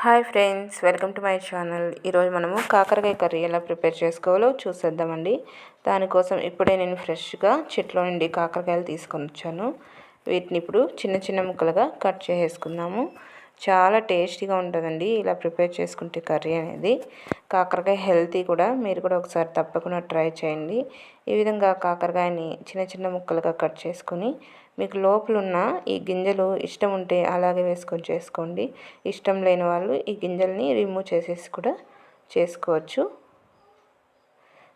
Hi friends, welcome to my channel. ఈరోజు మనము కాకరకాయ కర్రీ ఎలా ప్రిపేర్ చేసుకోవాలో చూసేద్దామండి. దానికోసం ఇప్పుడే నేను ఫ్రెష్గా చెట్లో నుండి కాకరకాయలు తీసుకొని వచ్చాను. వీటిని ఇప్పుడు చిన్న చిన్న ముక్కలుగా కట్ చేసుకుందాము. చాలా టేస్టీగా ఉంటుందండి ఇలా ప్రిపేర్ చేసుకుంటే కర్రీ అనేది. కాకరకాయ హెల్తీ కూడా, మీరు కూడా ఒకసారి తప్పకుండా ట్రై చేయండి. ఈ విధంగా కాకరకాయని చిన్న చిన్న ముక్కలుగా కట్ చేసుకొని మీకు లోపల ఉన్న ఈ గింజలు ఇష్టం ఉంటే అలాగే వేసుకొని చేసుకోండి. ఇష్టం లేని వాళ్ళు ఈ గింజల్ని రిమూవ్ చేసేసి కూడా చేసుకోవచ్చు.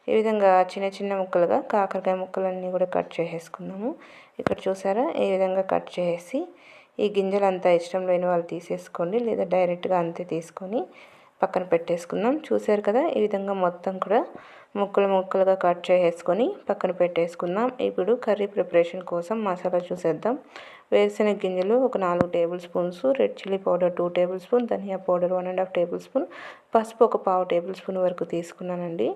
ఈ విధంగా చిన్న చిన్న ముక్కలుగా కాకరకాయ ముక్కలన్నీ కూడా కట్ చేసేసుకున్నాము. ఇక్కడ చూసారా, ఈ విధంగా కట్ చేసి ఈ గింజలంతా ఇష్టం లేని వాళ్ళు తీసేసుకోండి, లేదా డైరెక్ట్గా అంతే తీసుకొని పక్కన పెట్టేసుకుందాం. చూసారు కదా, ఈ విధంగా మొత్తం కూడా ముక్కలు ముక్కలుగా కట్ చేసుకొని పక్కన పెట్టేసుకుందాం. ఇప్పుడు కర్రీ ప్రిపరేషన్ కోసం మసాలా చూసేద్దాం. వేరుశనగ గింజలు ఒక 4 tablespoons, red chilli powder 2 tablespoon, ధనియా పౌడర్ 1½ టేబుల్ స్పూన్, పసుపు ఒక 1/2 టేబుల్ స్పూన్ వరకు తీసుకున్నానండి.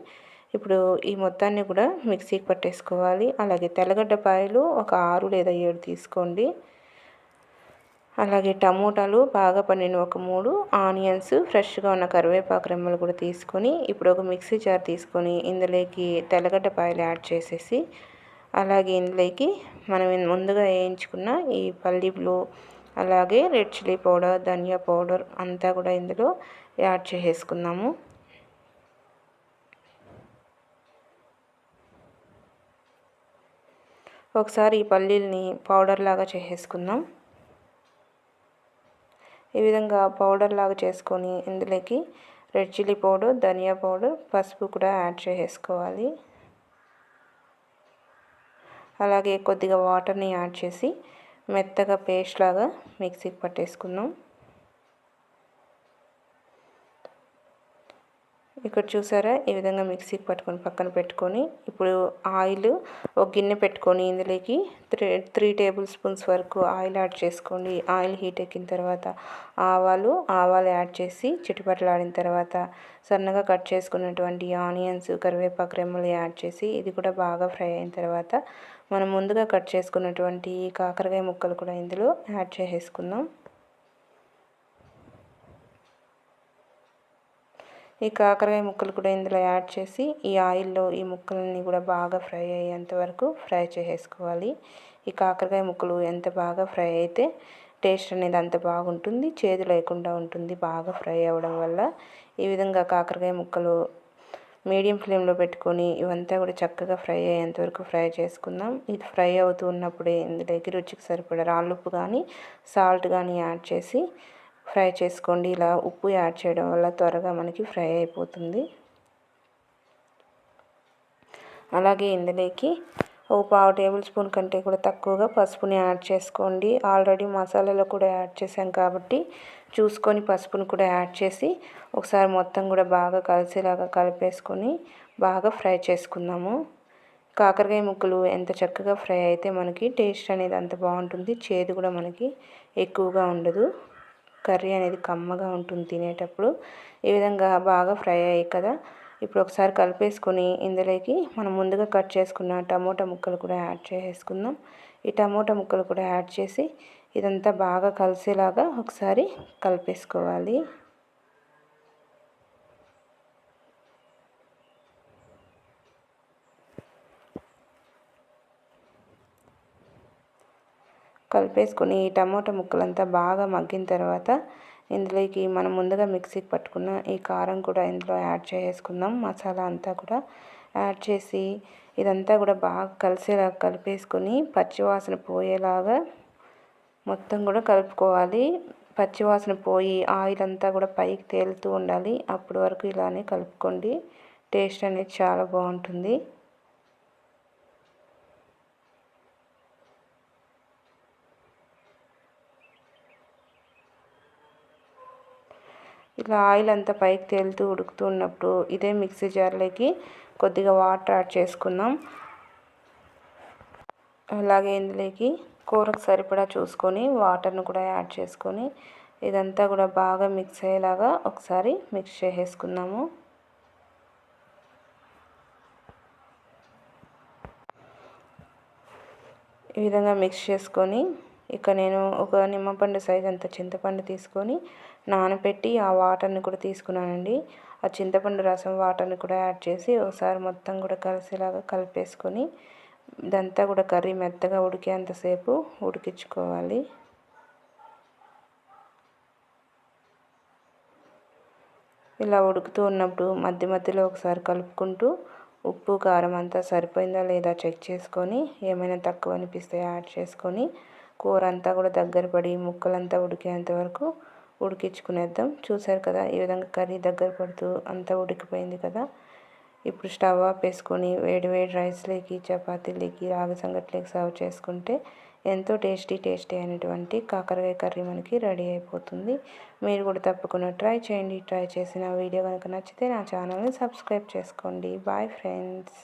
ఇప్పుడు ఈ మొత్తాన్ని కూడా మిక్సీకి పట్టేసుకోవాలి. అలాగే తెల్లగడ్డపాయలు ఒక 6 లేదా 7 తీసుకోండి. అలాగే టమోటాలు బాగా పండిన ఒక 3, ఆనియన్స్, ఫ్రెష్గా ఉన్న కరివేపాకు రెమ్మలు కూడా తీసుకొని ఇప్పుడు ఒక మిక్సీ జార్ తీసుకొని ఇందులోకి తెల్లగడ్డపాయలు యాడ్ చేసేసి, అలాగే ఇందులోకి మనం ముందుగా వేయించుకున్న ఈ పల్లీలు, అలాగే రెడ్ చిల్లీ పౌడర్, ధనియా పౌడర్ అంతా కూడా ఇందులో యాడ్ చేసేసుకుందాము. ఒకసారి ఈ పల్లీలని పౌడర్ లాగా చేసేసుకుందాం. ఈ విధంగా పౌడర్ లాగా చేసుకొని ఇందులోకి రెడ్ చిల్లీ పౌడర్, ధనియా పౌడర్, పసుపు కూడా యాడ్ చేసేసుకోవాలి. అలాగే కొద్దిగా వాటర్ని యాడ్ చేసి మెత్తగా పేస్ట్ లాగా మిక్సీకి పట్టేసుకుందాం. ఇక్కడ చూసారా, ఈ విధంగా మిక్సీకి పట్టుకొని పక్కన పెట్టుకొని ఇప్పుడు ఆయిల్ ఒక గిన్నె పెట్టుకొని ఇందులోకి 3 టేబుల్ స్పూన్స్ వరకు ఆయిల్ యాడ్ చేసుకోండి. ఆయిల్ హీట్ ఎక్కిన తర్వాత ఆవాలు యాడ్ చేసి చిటిపటలాడిన తర్వాత సన్నగా కట్ చేసుకున్నటువంటి ఆనియన్స్, కరివేపాకు రెమ్మలు యాడ్ చేసి ఇది కూడా బాగా ఫ్రై అయిన తర్వాత మనం ముందుగా కట్ చేసుకున్నటువంటి కాకరకాయ ముక్కలు కూడా ఇందులో యాడ్ చేసేసుకుందాం. ఈ కాకరకాయ ముక్కలు కూడా ఇందులో యాడ్ చేసి ఈ ఆయిల్లో ఈ ముక్కలన్నీ కూడా బాగా ఫ్రై అయ్యేంత వరకు ఫ్రై చేసేసుకోవాలి. ఈ కాకరకాయ ముక్కలు ఎంత బాగా ఫ్రై అయితే టేస్ట్ అనేది అంత బాగుంటుంది, చేదు లేకుండా ఉంటుంది బాగా ఫ్రై అవ్వడం వల్ల. ఈ విధంగా కాకరకాయ ముక్కలు మీడియం ఫ్లేమ్లో పెట్టుకొని ఇవంతా కూడా చక్కగా ఫ్రై అయ్యేంత వరకు ఫ్రై చేసుకుందాం. ఇది ఫ్రై అవుతూ ఉన్నప్పుడే ఇందులోకి రుచికి సరిపడా రాళ్ళుప్పు కానీ సాల్ట్ కానీ యాడ్ చేసి ఫ్రై చేసుకోండి. ఇలా ఉప్పు యాడ్ చేయడం వల్ల త్వరగా మనకి ఫ్రై అయిపోతుంది. అలాగే ఇందులోకి ఒక 1/2 టేబుల్ స్పూన్ కంటే కూడా తక్కువగా పసుపుని యాడ్ చేసుకోండి. ఆల్రెడీ మసాలాలో కూడా యాడ్ చేసాం కాబట్టి చూసుకొని పసుపుని కూడా యాడ్ చేసి ఒకసారి మొత్తం కూడా బాగా కలిసేలాగా కలిపేసుకొని బాగా ఫ్రై చేసుకుందాము. కాకరకాయ ముక్కలు ఎంత చక్కగా ఫ్రై అయితే మనకి టేస్ట్ అనేది అంత బాగుంటుంది, చేదు కూడా మనకి ఎక్కువగా ఉండదు, కర్రీ అనేది కమ్మగా ఉంటుంది తినేటప్పుడు. ఈ విధంగా బాగా ఫ్రై అయ్యాయి కదా, ఇప్పుడు ఒకసారి కలిపేసుకొని ఇందులోకి మనం ముందుగా కట్ చేసుకున్న టమోటా ముక్కలు కూడా యాడ్ చేసేసుకుందాం. ఈ టమోటా ముక్కలు కూడా యాడ్ చేసి ఇదంతా బాగా కలిసేలాగా ఒకసారి కలిపేసుకోవాలి. కలిపేసుకొని ఈ టమోటా ముక్కలంతా బాగా మగ్గిన తర్వాత ఇందులోకి మనం ముందుగా మిక్సీకి పట్టుకున్న ఈ కారం కూడా ఇందులో యాడ్ చేసుకుందాం. మసాలా అంతా కూడా యాడ్ చేసి ఇదంతా కూడా బాగా కలిసేలా కలిపేసుకొని పచ్చివాసన పోయేలాగా మొత్తం కూడా కలుపుకోవాలి. పచ్చివాసన పోయి ఆయిల్ అంతా కూడా పైకి తేలుతూ ఉండాలి. అప్పటి వరకు ఇలానే కలుపుకోండి, టేస్ట్ అనేది చాలా బాగుంటుంది. ఇలా ఆయిల్ అంతా పైకి తేలుతూ ఉడుకుతూ ఉన్నప్పుడు ఇదే మిక్సీ జార్లోకి కొద్దిగా వాటర్ యాడ్ చేసుకుందాం. అలాగే ఇందులోకి కూరకు సరిపడా చూసుకొని వాటర్ను కూడా యాడ్ చేసుకొని ఇదంతా కూడా బాగా మిక్స్ అయ్యేలాగా ఒకసారి మిక్స్ చేసేసుకుందాము. ఈ విధంగా మిక్స్ చేసుకొని ఇక నేను ఒక నిమ్మపండు సైజ్ అంత చింతపండు తీసుకొని నానబెట్టి ఆ వాటర్ని కూడా తీసుకున్నానండి. ఆ చింతపండు రసం వాటర్ని కూడా యాడ్ చేసి ఒకసారి మొత్తం కూడా కలిసేలాగా కలిపేసుకొని ఇదంతా కూడా కర్రీ మెత్తగా ఉడికేంతసేపు ఉడికించుకోవాలి. ఇలా ఉడుకుతూ ఉన్నప్పుడు మధ్య మధ్యలో ఒకసారి కలుపుకుంటూ ఉప్పు కారం అంతా సరిపోయిందా లేదా చెక్ చేసుకొని ఏమైనా తక్కువ అనిపిస్తే యాడ్ చేసుకొని కూర అంతా కూడా దగ్గర పడి ముక్కలంతా ఉడికేంత వరకు ఉడికించుకునేద్దాం. చూసారు కదా, ఈ విధంగా కర్రీ దగ్గర పడుతూ అంతా ఉడికిపోయింది కదా. ఇప్పుడు స్టవ్ ఆపేసుకొని వేడి వేడి రైస్లోకి చపాతీలకి రాగి సంగట్లోకి సర్వ్ చేసుకుంటే ఎంతో టేస్టీ అయినటువంటి కాకరకాయ కర్రీ మనకి రెడీ అయిపోతుంది. మీరు కూడా తప్పకుండా ట్రై చేయండి. ట్రై చేసిన వీడియో కనుక నచ్చితే నా ఛానల్ని సబ్స్క్రైబ్ చేసుకోండి. Bye friends.